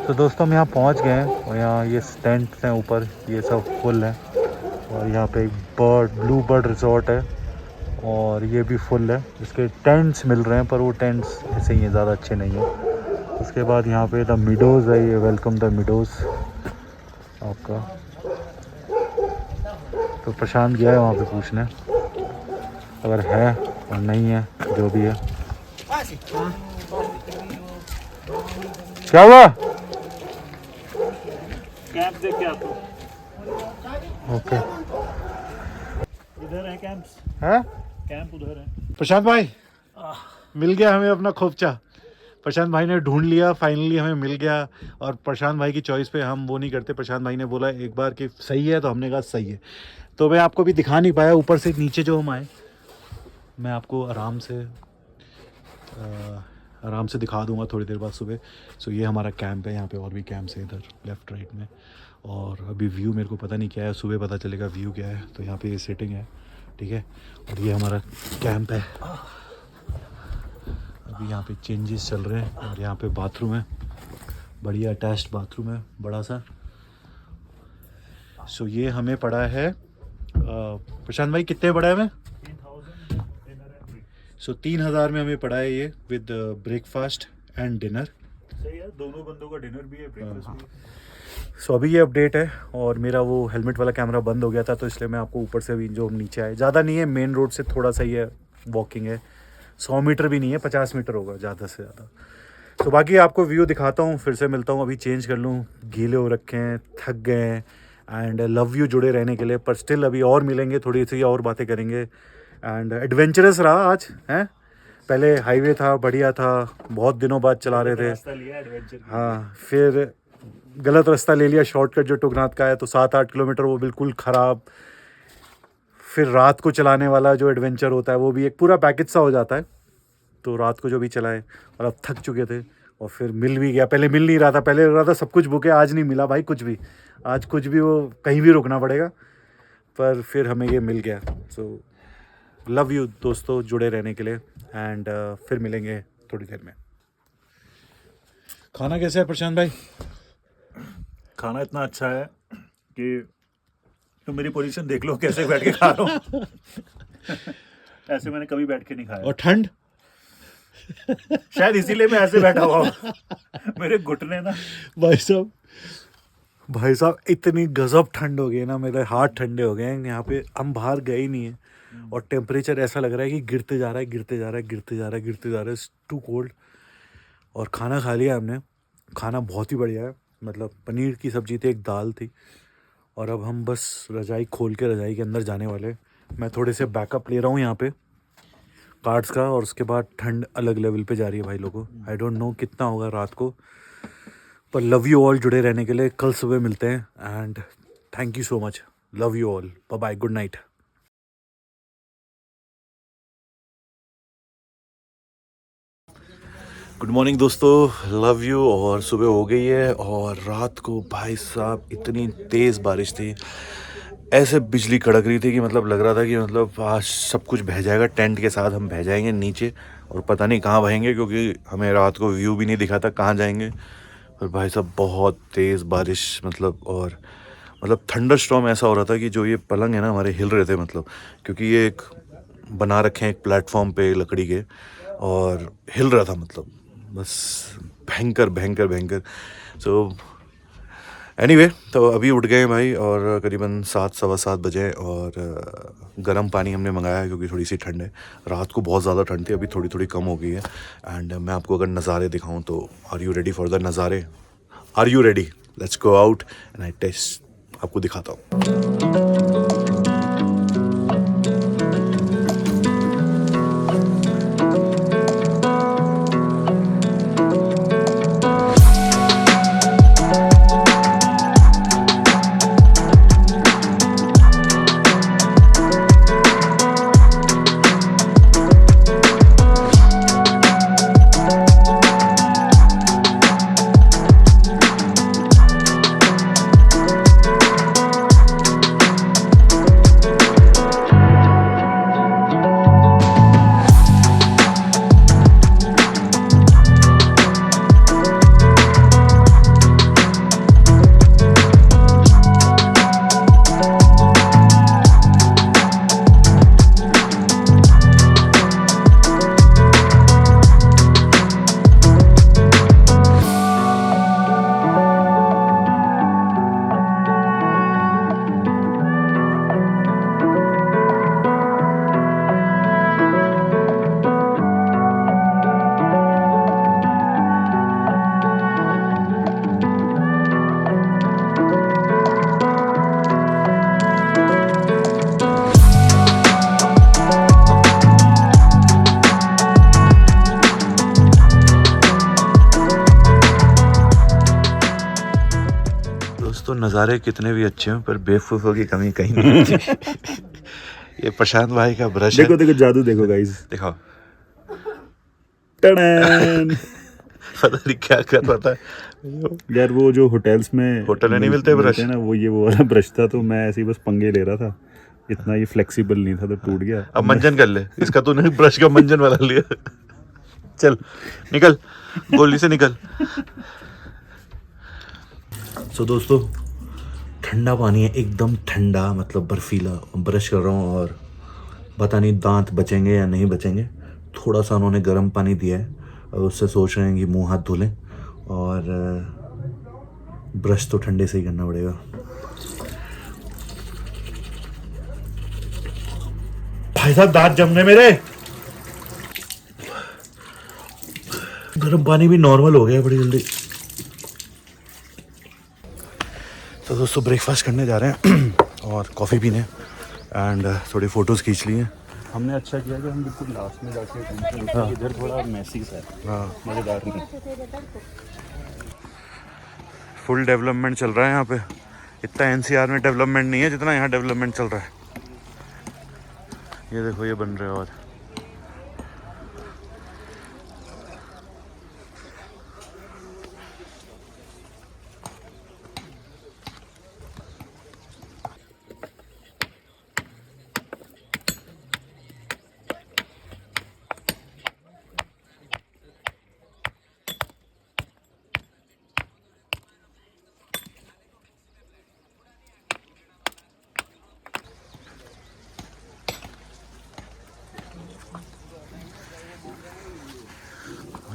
तो दोस्तों हम यहाँ पहुँच गए हैं और यहाँ ये टेंट्स हैं ऊपर, ये सब फुल है। और यहाँ पे एक ब्लू बर्ड रिजॉर्ट है और ये भी फुल है। इसके टेंट्स मिल रहे हैं पर वो टेंट्स ऐसे ही हैं, ज़्यादा अच्छे नहीं हैं। उसके बाद यहाँ पे द मिडोज़ है, ये वेलकम द मिडोज़ आपका। तो प्रशांत गया है वहाँ पे पूछने, अगर है और नहीं है जो भी है। क्या हुआ? कैंप देख के आपको ओके इधर है कैंप्स, है कैंप उधर है। प्रशांत भाई मिल गया हमें अपना खोपचा। प्रशांत भाई ने ढूंढ लिया, फाइनली हमें मिल गया। और प्रशांत भाई की चॉइस पे हम वो नहीं करते। प्रशांत भाई ने बोला एक बार कि सही है तो हमने कहा सही है। तो मैं आपको भी दिखा नहीं पाया, ऊपर से नीचे जो हम आए मैं आपको आराम से दिखा दूंगा थोड़ी देर बाद सुबह। सो ये हमारा कैंप है, यहाँ पे और भी कैंप्स है इधर लेफ़्ट राइट में। और अभी व्यू मेरे को पता नहीं क्या है, सुबह पता चलेगा व्यू क्या है। तो यहाँ पे ये सेटिंग है, ठीक है। और ये हमारा कैंप है। अभी यहाँ पे चेंजेस चल रहे हैं और यहाँ पे बाथरूम है, बढ़िया अटैच्ड बाथरूम है बड़ा सा। सो ये हमें पड़ा है प्रशांत भाई कितने पड़ा है हमें? 3000 में हमें पड़ा है ये विद ब्रेकफास्ट एंड डिनर। सही है, दोनों बंदों का डिनर भी है, ब्रेकफास्ट भी है। सो अभी ये अपडेट है। और मेरा वो हेलमेट वाला कैमरा बंद हो गया था तो इसलिए मैं आपको ऊपर से भी जो हम नीचे आए, ज़्यादा नहीं है, मेन रोड से थोड़ा सा ही है, वॉकिंग है, 100 मीटर भी नहीं है, 50 मीटर होगा ज़्यादा से ज़्यादा। तो बाकी आपको व्यू दिखाता हूँ, फिर से मिलता हूँ। अभी चेंज कर लूँ, गीले हो रखे हैं, थक गए हैं। एंड लव यू जुड़े रहने के लिए, पर स्टिल अभी और मिलेंगे, थोड़ी सी और बातें करेंगे। एंड एडवेंचरस रहा आज हैं। पहले हाईवे था, बढ़िया था, बहुत दिनों बाद चला रहे थे। रास्ता लिया एडवेंचर, हाँ, फिर गलत रास्ता ले लिया, शॉर्टकट जो टुकनाथ का है, तो 7-8 किलोमीटर वो बिल्कुल ख़राब। फिर रात को चलाने वाला जो एडवेंचर होता है वो भी एक पूरा पैकेज सा हो जाता है। तो रात को जो भी चलाए, और अब थक चुके थे। और फिर मिल भी गया, पहले मिल नहीं रहा था, पहले लग रहा था सब कुछ बुक है, आज नहीं मिला भाई कुछ भी। आज कुछ भी, वो कहीं भी रुकना पड़ेगा, पर फिर हमें ये मिल गया। सो लव यू दोस्तों जुड़े रहने के लिए। एंड फिर मिलेंगे थोड़ी देर में। खाना कैसा है प्रशांत भाई? खाना इतना अच्छा है कि तुम मेरी पोजीशन देख लो, कैसे बैठ के खा रहा हूँ। ऐसे मैंने कभी बैठ के नहीं खाया। और ठंड? शायद इसीलिए मैं ऐसे बैठा हुआ हूँ। मेरे घुटने ना, भाई साहब इतनी गजब ठंड हो गई ना, मेरे हाथ ठंडे हो गए हैं। यहाँ पे हम बाहर गए ही नहीं है और टेम्परेचर ऐसा लग रहा है कि गिरते जा रहा है, गिरते जा रहा है, गिरते जा रहा है, गिरते जा रहा है। Too cold. और खाना खा लिया हमने, खाना बहुत ही बढ़िया है। मतलब पनीर की सब्जी थी, एक दाल थी। और अब हम बस रजाई खोल के रजाई के अंदर जाने वाले। मैं थोड़े से बैकअप ले रहा हूँ यहाँ पे कार्ड्स का। और उसके बाद ठंड अलग लेवल पे जा रही है भाई लोगों। आई डोंट नो कितना होगा रात को, पर लव यू ऑल जुड़े रहने के लिए। कल सुबह मिलते हैं and thank you so much. Love you all, bye bye, good night. Good morning दोस्तों, लव यू। और सुबह हो गई है और रात को भाई साहब इतनी तेज़ बारिश थी, ऐसे बिजली कड़क रही थी कि मतलब लग रहा था कि मतलब आज सब कुछ बह जाएगा, टेंट के साथ हम बह जाएंगे नीचे। और पता नहीं कहाँ बहेंगे, क्योंकि हमें रात को व्यू भी नहीं दिखा था कहाँ जाएंगे। और भाई साहब बहुत तेज़ बारिश, मतलब थंडर स्टॉर्म ऐसा हो रहा था कि जो ये पलंग है ना हमारे हिल रहे थे। मतलब क्योंकि ये एक बना रखे हैं एक प्लेटफॉर्म पे लकड़ी के, और हिल रहा था, मतलब बस भयंकर भयंकर भयंकर। सो एनीवे, तो अभी उठ गए भाई और करीबन 7-7:15 बजे। और गर्म पानी हमने मंगाया है क्योंकि थोड़ी सी ठंड है। रात को बहुत ज़्यादा ठंड थी, अभी थोड़ी थोड़ी कम हो गई है। एंड मैं आपको अगर नज़ारे दिखाऊं तो are you ready for the नज़ारे? Are you ready? Let's go out and I test, आपको दिखाता हूँ। दोस्तों नज़ारे कितने भी अच्छे हों पर बेवकूफ़ों की कमी कहीं नहीं होती। ये प्रशांत भाई का ब्रश देखो है। देखो जादू देखो गाइस। दिखाओ। टडैन। पता नहीं क्या कर रहा था यार वो जो होटल्स में होटल में नहीं मिलते ब्रश। हैं ना, वो ये वो वाला ब्रश था, तो मैं ऐसे ही बस पंगे ले रहा था, इतना ये फ्लेक्सिबल नहीं था तो टूट गया। अब मंजन कर ले, इसका तूने ब्रश का मंजन वाला लिया। चल निकल, गोली से निकल। सो दोस्तों ठंडा पानी है, एकदम ठंडा, मतलब बर्फीला। ब्रश कर रहा हूँ और पता नहीं दांत बचेंगे या नहीं बचेंगे। थोड़ा सा उन्होंने गर्म पानी दिया है और उससे सोच रहे हैं कि मुंह हाथ धो लें, और ब्रश तो ठंडे से ही करना पड़ेगा। भाई साहब दांत जमने मेरे। गर्म पानी भी नॉर्मल हो गया बड़ी जल्दी। तो दोस्तों ब्रेकफास्ट करने जा रहे हैं और कॉफ़ी पीने एंड थोड़ी फ़ोटोज़ खींच ली हैं। हमने अच्छा किया कि हम बिल्कुल लास्ट में जाके टेंशन उठा, इधर थोड़ा मैसी सा है, हाँ मज़ेदार नहीं। फुल डेवलपमेंट चल रहा है यहाँ पे। इतना एनसीआर में डेवलपमेंट नहीं है जितना यहाँ डेवलपमेंट चल रहा है। ये देखो ये बन रहा है। और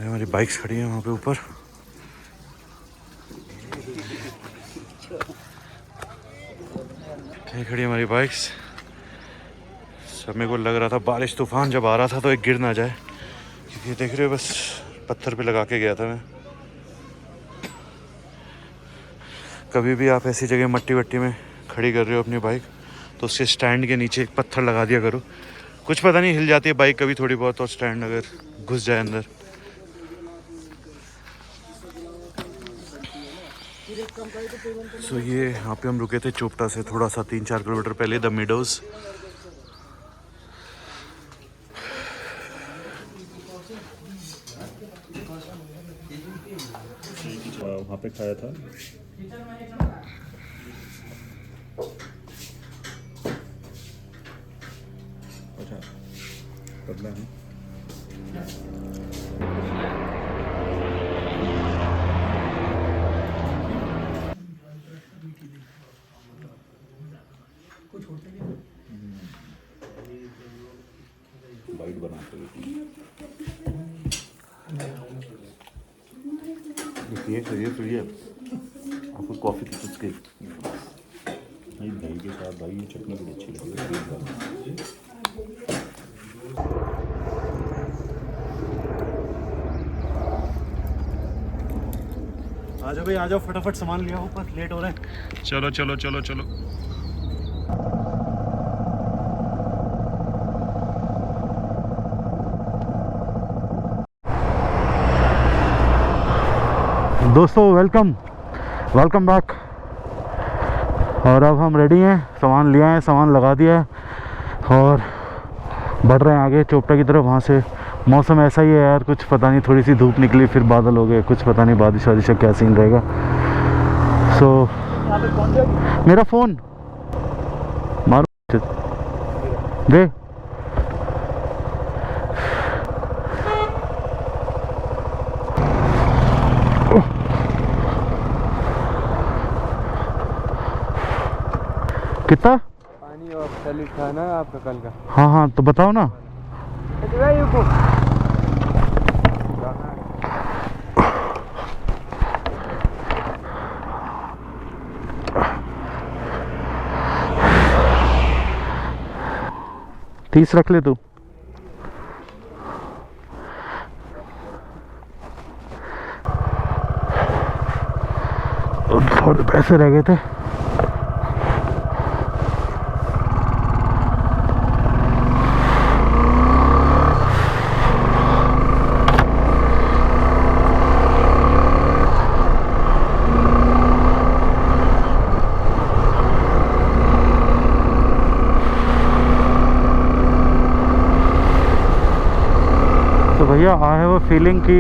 हमारी बाइक्स खड़ी हैं वहाँ पे ऊपर। ये खड़ी हमारी बाइक्स। सब मेरे को लग रहा था बारिश तूफान जब आ रहा था तो एक गिर ना जाए, क्योंकि देख रहे हो बस पत्थर पे लगा के गया था मैं। कभी भी आप ऐसी जगह मट्टी वट्टी में खड़ी कर रहे हो अपनी बाइक तो उसके स्टैंड के नीचे एक पत्थर लगा दिया करो। कुछ पता नहीं हिल जाती है बाइक कभी थोड़ी बहुत, और स्टैंड अगर घुस जाए अंदर। सो ये यहाँ पे हम रुके थे चोपटा से थोड़ा सा 3-4 किलोमीटर पहले, द मीडोज। वहाँ पे खाया था। अच्छा बदला है। बाइट बनाते हुए ये आपको कॉफ़ी की चुस्की। नहीं, दही के साथ भाई ये चटनी बड़ी अच्छी लगी है। आ जाओ भाई आ जाओ, फटाफट सामान ले आओ, ऊपर लेट हो रहे हैं। चलो चलो चलो चलो। दोस्तों वेलकम बैक। और अब हम रेडी हैं, सामान लिया है, सामान लगा दिया है और बढ़ रहे हैं आगे चोपटा की तरफ। वहाँ से मौसम ऐसा ही है यार, कुछ पता नहीं, थोड़ी सी धूप निकली फिर बादल हो गए, कुछ पता नहीं बारिश वारिश का क्या सीन रहेगा। सो मेरा फ़ोन मारो दे। कितना पानी और सैलेड था ना आपका कल का? हाँ हाँ तो बताओ ना। तीस रख ले तू। थोड़े पैसे रह गए थे। भैया आई हैव अ फीलिंग कि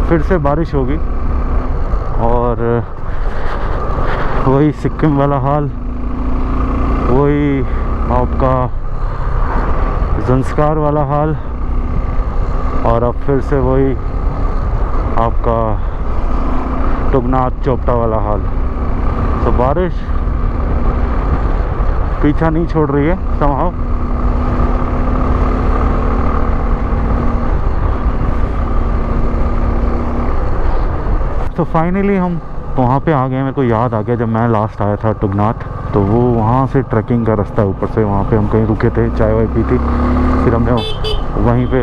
फिर से बारिश होगी और वही सिक्किम वाला हाल, वही आपका ज़ंस्कार वाला हाल, और अब फिर से वही आपका तुंगनाथ चोपटा वाला हाल। तो बारिश पीछा नहीं छोड़ रही है somehow। तो फाइनली हम वहाँ पे आ गए। मेरे को याद आ गया जब मैं लास्ट आया था तुंगनाथ, तो वो वहाँ से ट्रैकिंग का रास्ता है ऊपर से, वहाँ पे हम कहीं रुके थे, चाय वाय पी थी, फिर हमने वहीं पे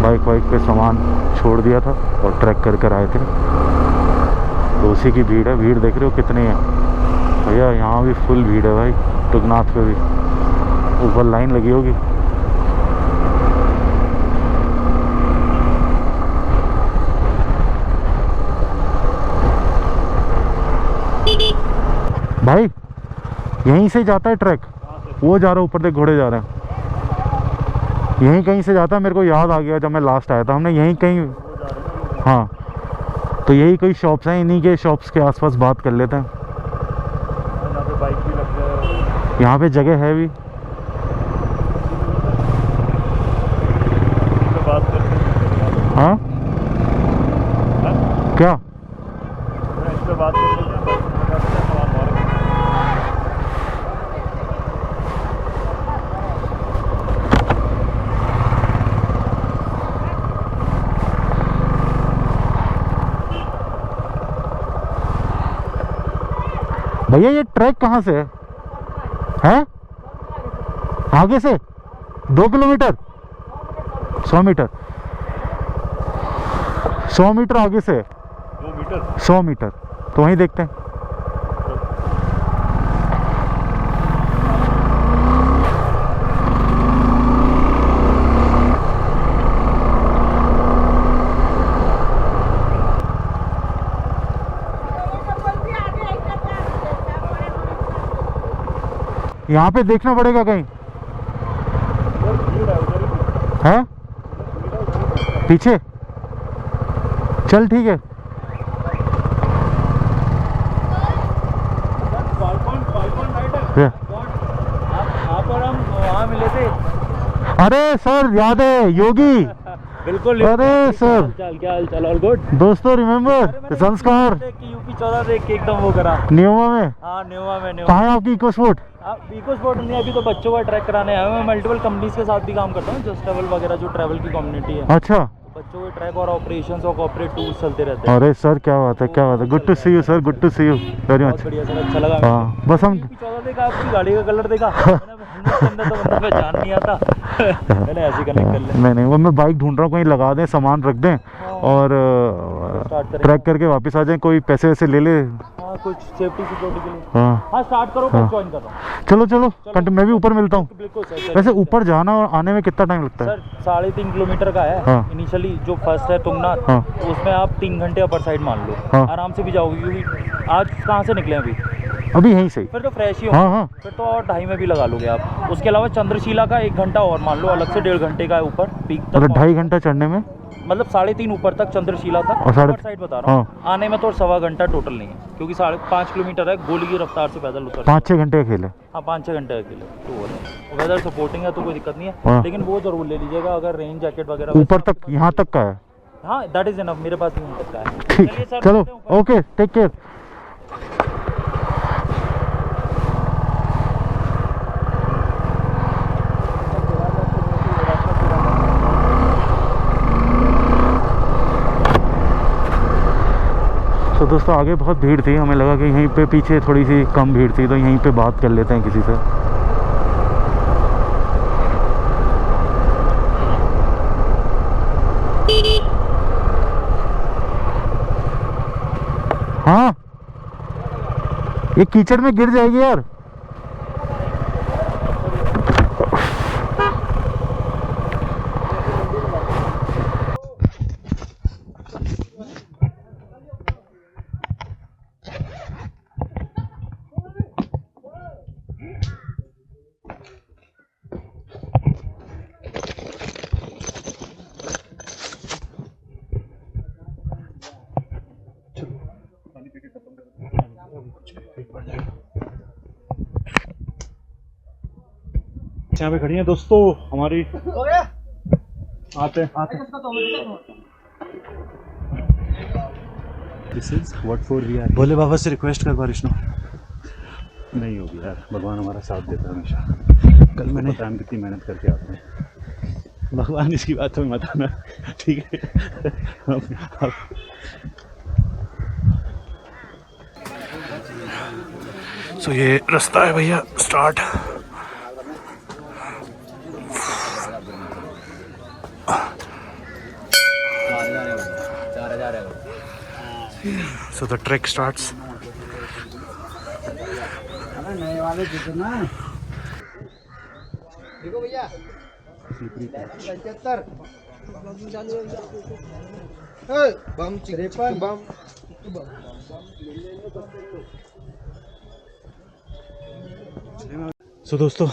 बाइक वाइक पे सामान छोड़ दिया था और ट्रैक कर कर आए थे। तो उसी की भीड़ है। भीड़ देख रहे हो कितनी है भैया, यहाँ भी फुल भीड़ है भाई। तुंगनाथ पे भी ऊपर लाइन लगी होगी। भाई यहीं से जाता है ट्रैक, वो जा रहा है ऊपर, देख घोड़े जा रहे हैं, यहीं कहीं से जाता है। मेरे को याद आ गया जब मैं लास्ट आया था, हमने यहीं कहीं, हाँ तो यही कोई शॉप्स हैं, इन्हीं के शॉप्स के आसपास बात कर लेते हैं। यहाँ पे बाइक भी लग रहा है, यहाँ पे जगह है भी, तो बात करते हैं। हाँ क्या इस पे बात कर लेते हैं, सामान और भैया ये ट्रैक कहाँ से है? आगे से 2 किलोमीटर, 100 मीटर, 100 मीटर आगे से, 2 मीटर 100 मीटर, तो वहीं देखते हैं। यहाँ पे देखना पड़ेगा कहीं है पीछे। चल ठीक है। पर हम वहाँ मिले थे। अरे सर याद है योगी, बिल्कुल। अरे सर क्या हाल चाल? ऑल गुड दोस्तों, रिमेम्बर ज़ंस्कार यूपी 14 देख के एकदम वो करा। न्यूमा में? हाँ न्यूमा में। कहाँ है आपकी इको स्पोर्ट? इको स्पोर्ट नहीं, अभी तो बच्चों का ट्रैक कराने आया हूँ। मैं मल्टीपल कंपनीज के साथ भी काम करता हूँ, जस्ट ट्रैवल वगैरह जो ट्रैवल की कम्युनिटी है। अच्छा, बच्चों के ट्रैक और ऑपरेशंस और कॉर्पोरेट टूर्स चलते रहते हैं। अरे सर क्या बात है, क्या बात है। Good to see you sir, good to see you very बहुत मच। बढ़िया सर, अच्छा लगा। हाँ बस हम यूपी 14 देखा, आपकी गाड़ी का कलर देखा, मैंने तो बंदा पहचान नहीं आता। मैंने ऐसे कनेक्ट कर लिया। नहीं वो मैं बाइक ढूंढ रहा हूँ, कहीं लगा दें, सामान रख दें और ट्रैक करके वापस आ जाएं। कोई पैसे वैसे ले ले। हाँ कुछ सेफ्टी सिक्योरिटी के लिए। हाँ हाँ स्टार्ट करो, मैं ज्वाइन कर रहा हूँ। चलो चलो कंटिन्यू, मैं भी ऊपर मिलता हूँ। बिल्कुल सर। वैसे ऊपर जाना और आने में कितना टाइम लगता है? सर 3.5 किलोमीटर का है। हाँ। इनिशियली जो फर्स्ट है तुंगनाथ, हाँ। तो उसमें आप 3 घंटे अपर साइड मान लो। हाँ। आराम से भी जाओगे, क्योंकि आज कहाँ से निकले अभी? अभी यहीं से ही। फिर तो फ्रेश ही हो। हाँ हाँ फिर तो और 2.5 में भी लगा लोगे आप। उसके अलावा चंद्रशिला का 1 घंटा और मान लो, अलग से 1.5 घंटे का है ऊपर पीक तक। मतलब 2.5 घंटा चढ़ने में, मतलब 3.5 ऊपर तक चंद्रशिला तक। और साढ़े- ऊपर साइड बता रहा हूँ। आने में तो 1.25 घंटा टोटल नहीं है, क्योंकि 5.5 किलोमीटर है, गोली की रफ्तार से पैदल उतर। 5-6 घंटे का खेल है। हाँ 5-6 घंटे अकेले तो है। वेदर सपोर्टिंग है तो कोई दिक्कत नहीं है। हाँ। लेकिन वो जरूर ले लीजिएगा अगर रेन जैकेट वगैरह। ऊपर तक, यहाँ तक का है? हाँ दैट इज एनफ, मेरे पास यहीं तक का है। ठीक, चलिए सर, चलो मिलते हैं ऊपर। Okay, take care. तो दोस्तों आगे बहुत भीड़ थी, हमें लगा कि यहीं पे पीछे थोड़ी सी कम भीड़ थी, तो यहीं पे बात कर लेते हैं किसी से। हाँ ये कीचड़ में गिर जाएगी यार। बच्चे यहाँ पे खड़ी हैं दोस्तों हमारी। आते this is what for we are. Bhole Baba से रिक्वेस्ट कर विष्णु। नहीं होगी यार, भगवान हमारा साथ देता है हमेशा। कल मैंने टाइम कितनी मेहनत करके आते हैं। भगवान इसकी बात हमें मत आना, ठीक है। सो ये रास्ता है भैया start. So the trek starts. नए वाले जितना देखो भैया 75 बम चिकन बम। सो दोस्तों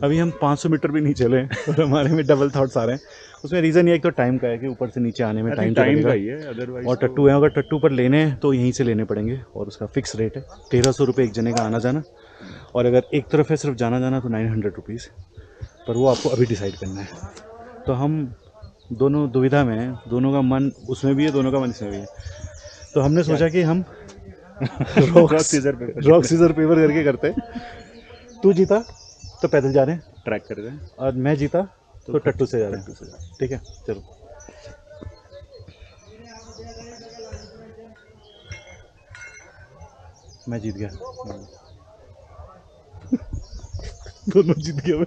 अभी हम 500 मीटर भी नहीं चले हैं और हमारे में डबल थॉट्स आ रहे हैं। उसमें रीज़न ये एक तो टाइम का है कि ऊपर से नीचे आने में टाइम का ही है, अदरवाइज और टट्टू है, अगर टट्टू पर लेने हैं तो यहीं से लेने पड़ेंगे और उसका फिक्स रेट है 1300 रुपये एक जने का आना जाना। और अगर एक तरफ है सिर्फ जाना जाना तो 900 रुपीज़, पर वो आपको अभी डिसाइड करना है। तो हम दोनों दुविधा में हैं, दोनों का मन उसमें भी है, दोनों का मन इसमें भी है। तो हमने सोचा कि हम रॉक सीजर पेपर करके करते हैं। तू जीता तो पैदल जा रहे हैं, ट्रैक कर रहे हैं, और मैं जीता तो टट्टू से जा रहे हैं। ठीक है चलो। मैं जीत गया। दोनों जीत गया मैं।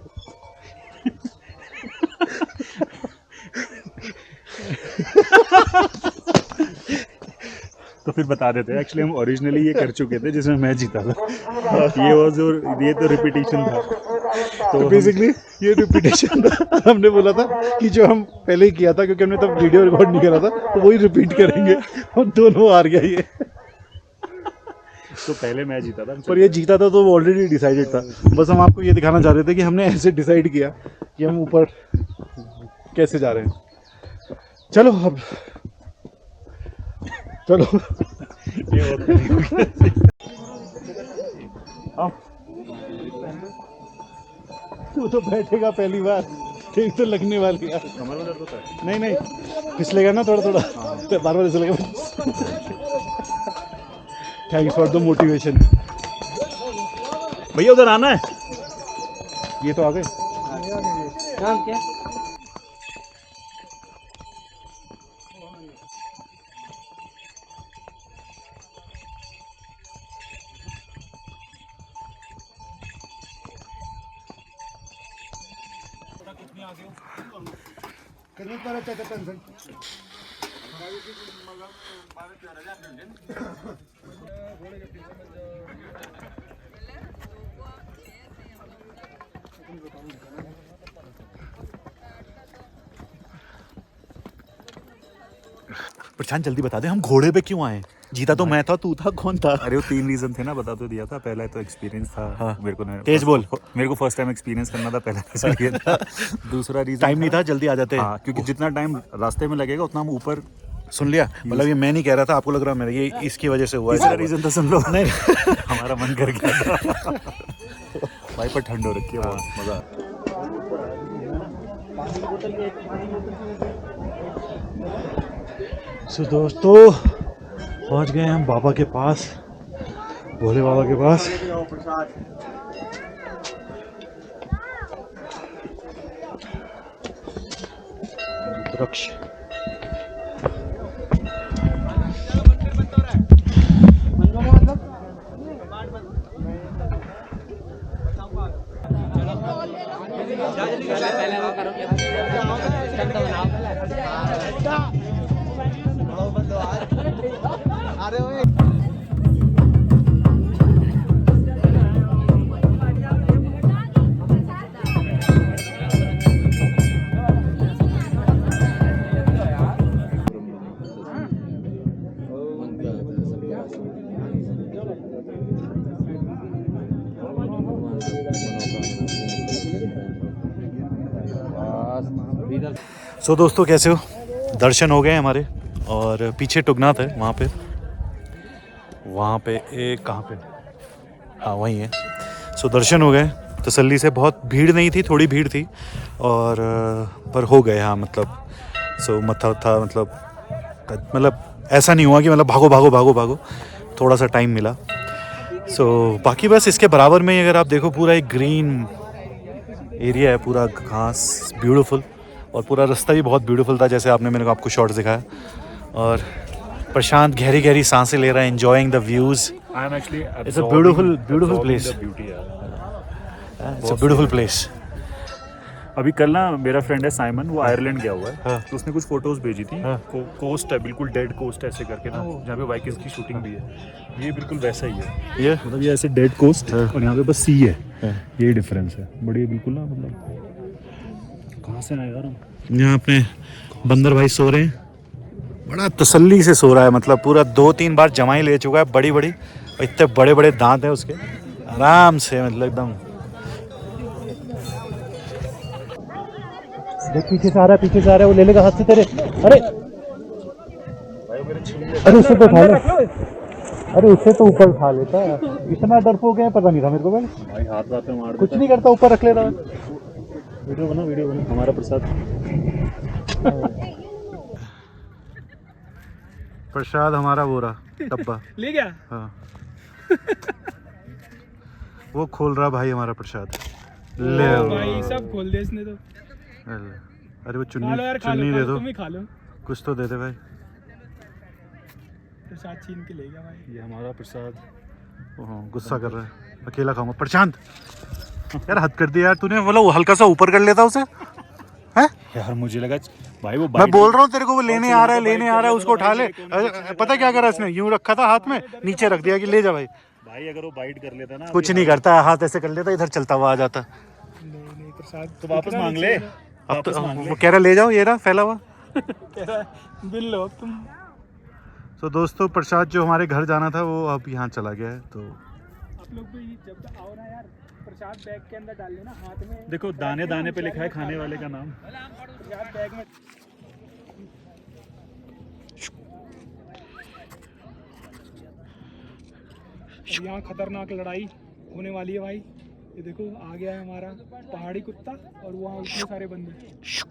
तो फिर बता देते हैं, एक्चुअली हम ओरिजिनली ये कर चुके थे जिसमें मैं जीता था। ये तो रिपीटिशन था। तो बेसिकली ये रिपीटिशन था। हमने बोला था कि जो हम पहले ही किया था, क्योंकि हमने तब वीडियो रिकॉर्ड नहीं करा था, तो वही रिपीट करेंगे। और दोनों हार गया ये। तो पहले मैं जीता था, पर ये जीता था तो वो ऑलरेडी डिसाइडेड था। बस हम आपको ये दिखाना चाह रहे थे कि हमने ऐसे डिसाइड किया कि हम ऊपर कैसे जा रहे हैं। चलो अब चलो। ये तू तो बैठेगा पहली बार, ठीक तो लगने वाली यार। कमर में दर्द होता है? नहीं नहीं, फिसलेगा ना थोड़ा थोड़ा, तो बार बार फिसलेगा। Thanks for the motivation. भैया उधर आना है। ये तो आ गए। नाम क्या? प्रशांत जल्दी बता दे, हम घोड़े पे क्यों आए? जीता तो मैं था, तू था, कौन था? अरे वो 3 रीजन थे ना, बता तो दिया था। पहला तो एक्सपीरियंस था। हाँ। मेरे को तेज बोल। मेरे को फर्स्ट टाइम एक्सपीरियंस करना था, पहला इसलिए था। दूसरा रीजन टाइम नहीं था, जल्दी आ जाते। हाँ, क्योंकि जितना टाइम रास्ते में लगेगा उतना हम ऊपर। सुन लिया? मतलब ये मैं नहीं कह रहा था, आपको लग रहा मेरा ये इसकी वजह से हुआ। तीसरा रीजन तो सुन लो। नहीं हमारा मन कर गया था। भाई पर ठंड हो रखी है, बहुत मजा। सो दोस्तों पहुंच गए हम बाबा के पास, भोले बाबा के पास। वृक्ष सो दोस्तों कैसे हो? दर्शन हो गए हमारे, और पीछे टुगनाथ है, वहाँ पे एक कहाँ पे, हाँ वहीं है। सो दर्शन हो गए, तसल्ली से। बहुत भीड़ नहीं थी, थोड़ी भीड़ थी और पर हो गए हाँ, मतलब सो मत्था वत्था मतलब ऐसा नहीं हुआ कि मतलब भागो भागो भागो भागो, थोड़ा सा टाइम मिला। सो बाकी बस इसके बराबर में ही अगर आप देखो पूरा एक ग्रीन एरिया है, पूरा घास ब्यूटीफुल, और पूरा रास्ता भी बहुत ब्यूटीफुल था जैसे आपने मैंने आपको शॉर्ट दिखाया। और प्रशांत गहरी गहरी सांसें ले रहा है, enjoying the views. I am actually It's a beautiful absorbing place. the beauty, यार। It's a beautiful place. अभी कल ना मेरा फ्रेंड है साइमन, वो आयरलैंड गया हुआ है। हाँ। तो उसने कुछ फोटोज भेजी थी। हाँ। कोस्ट है, बिल्कुल डेड कोस्ट ऐसे करके ना, जहाँ पे वाइकिंग्स की शूटिंग भी है। ये बिल्कुल वैसा ही है, ये मतलब ये ऐसे डेड कोस्ट हाँ। और यहाँ पे बस सी है। हाँ। ये डिफरेंस है, बढ़िया बिल्कुल ना, मतलब कहाँ से ना यार हम। यहाँ अपने बंदर भाई सो रहे हैं, बड़ा तसल्ली से सो रहा है, मतलब पूरा 2-3 बार जमाई ले चुका है बड़ी बड़ी, और इतने बड़े बड़े दांत हैं उसके, आराम से मतलब एकदम। देख पीछे से आ रहा है, पीछे से आ रहा है, वो ले लेगा हाथ से तेरे। अरे अरे उससे तो उठा ले, अरे उससे तो ऊपर उठा लेता। इतना डरपोक है, पता नहीं था मेरे को। भाई हाथ रात में मार कुछ नहीं करता, ऊपर रख ले रहा है। वीडियो बना हमारा प्रसाद। प्रसाद हमारा वो रहा डब्बा ले गया। हाँ वो खोल रहा भाई हमारा प्रसाद। ले भाई सब खोल दे इसने तो। अरे वो खा लो यार, खा चुन्नी लो, दे दो, तुम ही खा लो। कुछ तो दे दे भाई। प्रसाद छीन के ले गया भाई। ये हमारा प्रसाद। हाँ, गुस्सा कर रहा है, अकेला खाऊंगा। प्रशांत यार हद कर दिया यार तूने, मतलब वो हल्का सा ऊपर कर लेता उसे। हैं यार मुझे लगा भाई वो मैं बोल रहा हूँ तेरे को, वो लेने आ रहा है, लेने आ रहा है, उसको उठा ले। पता क्या करा इसने, यूं रखा था हाथ में, नीचे रख दिया कि ले जा भाई। भाई अगर वो बाइट कर लेता ना, कुछ नहीं करता, हाथ ऐसे कर लेता, इधर चलता हुआ आ जाता। नहीं प्रसाद तो वापस मांग ले। अब तो वो कह रहा ले जाओ, ये रहा फैला हुआ। कह रहा है बिल लो अब तुम। तो दोस्तों प्रसाद जो हमारे घर जाना था वो अब यहाँ चला गया है। तो आप लोग भी जब तक आओ ना यार, प्रसाद बैग के अंदर डाल लेना, हाथ में। देखो दाने दाने पे लिखा है खाने वाले का नाम। प्रसाद बैग में। यहाँ खतरनाक लड़ाई होने वाली है भाई। ये देखो आ गया है हमारा पहाड़ी कुत्ता, और वहाँ इतने सारे बंदे।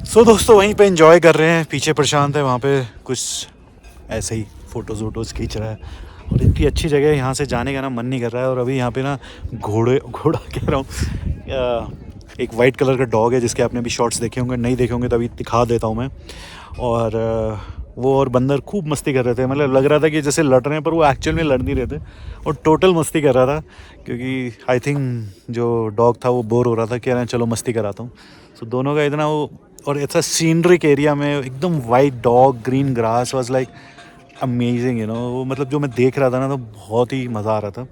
सो दोस्तों वहीं पे एंजॉय कर रहे हैं, पीछे प्रशांत है, वहाँ पे कुछ ऐसे ही फ़ोटोज़ वोटोज़ खींच रहा है। और इतनी अच्छी जगह है, यहाँ से जाने का ना मन नहीं कर रहा है। और अभी यहाँ पे ना घोड़ा कह रहा हूँ, एक वाइट कलर का डॉग है जिसके आपने अभी शॉर्ट्स देखे होंगे, नहीं देखे होंगे तो अभी दिखा देता हूँ मैं। और वो और बंदर खूब मस्ती कर रहे थे, मतलब लग रहा था कि जैसे लड़ रहे हैं पर वो एक्चुअल में लड़ नहीं रहे थे, और टोटल मस्ती कर रहा था। क्योंकि आई थिंक जो डॉग था वो बोर हो रहा था, कह रहे हैं चलो मस्ती कराता हूँ। सो दोनों का इतना वो, और ऐसा सीनरिक एरिया में एकदम white dog, green grass, was like amazing you know. वो मतलब जो मैं देख रहा था ना तो बहुत ही मज़ा आ रहा था।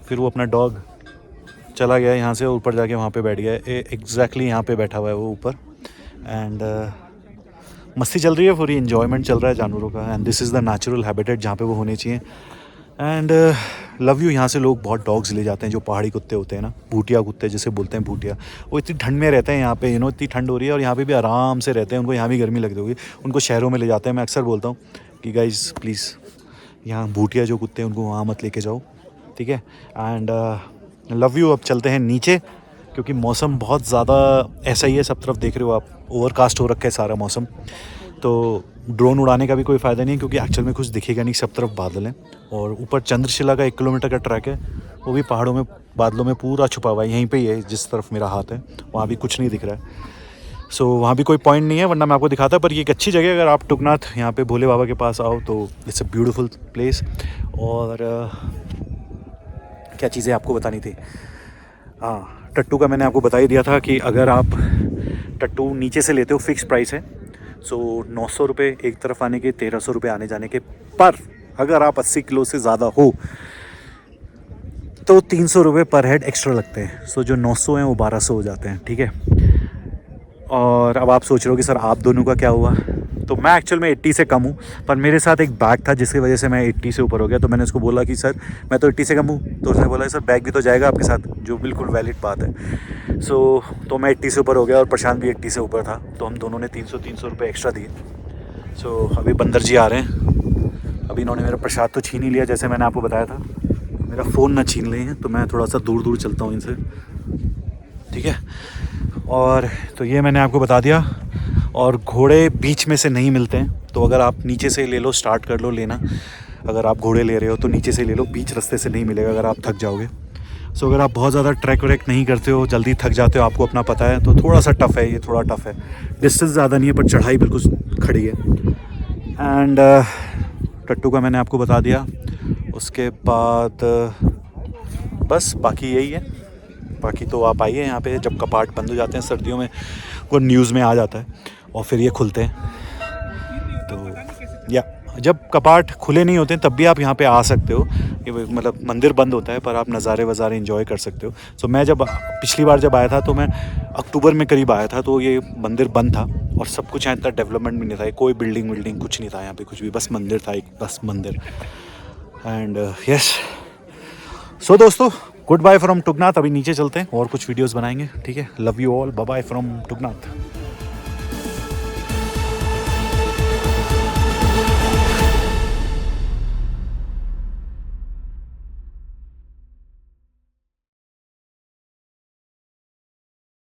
फिर वो अपना डॉग चला गया यहाँ से, ऊपर जाके वहाँ पे बैठ गया, एग्जैक्टली यहाँ पे बैठा हुआ है वो ऊपर। एंड मस्ती चल रही है, पूरी इन्जॉयमेंट चल रहा है जानवरों का। And this is the natural habitat जहाँ पे वो होने चाहिए। एंड लव यू, यहाँ से लोग बहुत डॉग्स ले जाते हैं जो पहाड़ी कुत्ते होते हैं ना, भूटिया कुत्ते जिसे बोलते हैं, भूटिया। वो इतनी ठंड में रहते हैं यहाँ पे, यू नो, इतनी ठंड हो रही है और यहाँ पे भी आराम से रहते हैं, उनको यहाँ भी गर्मी लग रही होगी, उनको शहरों में ले जाते हैं। मैं अक्सर बोलता हूँ कि गाइज प्लीज़ यहाँ भूटिया जो कुत्ते हैं उनको वहाँ मत लेके जाओ, ठीक है। And love you. अब चलते हैं नीचे, क्योंकि मौसम बहुत ज़्यादा ऐसा ही है, सब तरफ देख रहे हो आप, ओवरकास्ट हो रखा है सारा मौसम। तो ड्रोन उड़ाने का भी कोई फ़ायदा नहीं, क्योंकि एक्चुअल में कुछ दिखेगा नहीं, सब तरफ बादल हैं। और ऊपर चंद्रशिला का 1 किलोमीटर का ट्रैक है, वो भी पहाड़ों में, बादलों में पूरा छुपा हुआ है। यहीं पे ही है, जिस तरफ मेरा हाथ है वहाँ भी कुछ नहीं दिख रहा है। सो वहाँ भी कोई पॉइंट नहीं है, वरना मैं आपको दिखाता। पर ये एक अच्छी जगह है, अगर आप टुकनाथ यहाँ पे भोले बाबा के पास आओ तो इट्स अ ब्यूटीफुल प्लेस। और क्या चीज़ें आपको बतानी थी, हाँ, टट्टू का मैंने आपको बता ही दिया था कि अगर आप टट्टू नीचे से लेते हो फिक्स प्राइस है। सो 900 रुपये एक तरफ आने के, 1300 रुपये आने जाने के। पर अगर आप 80 किलो से ज़्यादा हो तो 300 रुपये पर हेड एक्स्ट्रा लगते हैं। सो जो 900 हैं वो 1200 हो जाते हैं, ठीक है। और अब आप सोच रहे हो कि सर आप दोनों का क्या हुआ। तो मैं एक्चुअल में 80 से कम हूँ, पर मेरे साथ एक बैग था जिसकी वजह से मैं 80 से ऊपर हो गया। तो मैंने उसको बोला कि सर मैं तो 80 से कम हूँ। तो उसने बोला सर बैग भी तो जाएगा आपके साथ, जो बिल्कुल वैलिड बात है। तो मैं 80 से ऊपर हो गया और प्रशांत भी 80 से ऊपर था। तो हम दोनों ने 300 रुपये एक्स्ट्रा दिए। अभी बंदर जी आ रहे हैं। अभी इन्होंने मेरा प्रसाद तो छीन ही लिया, जैसे मैंने आपको बताया था। मेरा फ़ोन ना छीन लें, तो मैं थोड़ा सा दूर दूर चलता हूँ इनसे, ठीक है। और तो ये मैंने आपको बता दिया। और घोड़े बीच में से नहीं मिलते हैं, तो अगर आप नीचे से ले लो, स्टार्ट कर लो लेना। अगर आप घोड़े ले रहे हो तो नीचे से ले लो, बीच रास्ते से नहीं मिलेगा, अगर आप थक जाओगे। अगर आप बहुत ज़्यादा ट्रैक व्रैक नहीं करते हो, जल्दी थक जाते हो, आपको अपना पता है, तो थोड़ा सा टफ़ है, ये थोड़ा टफ़ है। डिस्टेंस ज़्यादा नहीं है पर चढ़ाई बिल्कुल खड़ी है। एंड टट्टू का मैंने आपको बता दिया। उसके बाद बस बाकी यही है। बाकी तो आप आइए यहाँ पे, जब कपाट बंद हो जाते हैं सर्दियों में, वो न्यूज़ में आ जाता है और फिर ये खुलते हैं। तो या जब कपाट खुले नहीं होते हैं तब भी आप यहाँ पे आ सकते हो। ये मतलब मंदिर बंद होता है पर आप नज़ारे वज़ारे एंजॉय कर सकते हो। मैं जब पिछली बार जब आया था तो मैं अक्टूबर में करीब आया था, तो ये मंदिर बंद था और सब कुछ यहाँ इतना डेवलपमेंट भी नहीं था, कोई बिल्डिंग विल्डिंग कुछ नहीं था यहाँ पे, कुछ भी, बस मंदिर था, एक बस मंदिर। एंड यस, सो दोस्तों गुड बाय फ्रॉम टुगनाथ। अभी नीचे चलते हैं और कुछ वीडियोस बनाएंगे, ठीक है। Love you all, bye bye from टुगनाथ।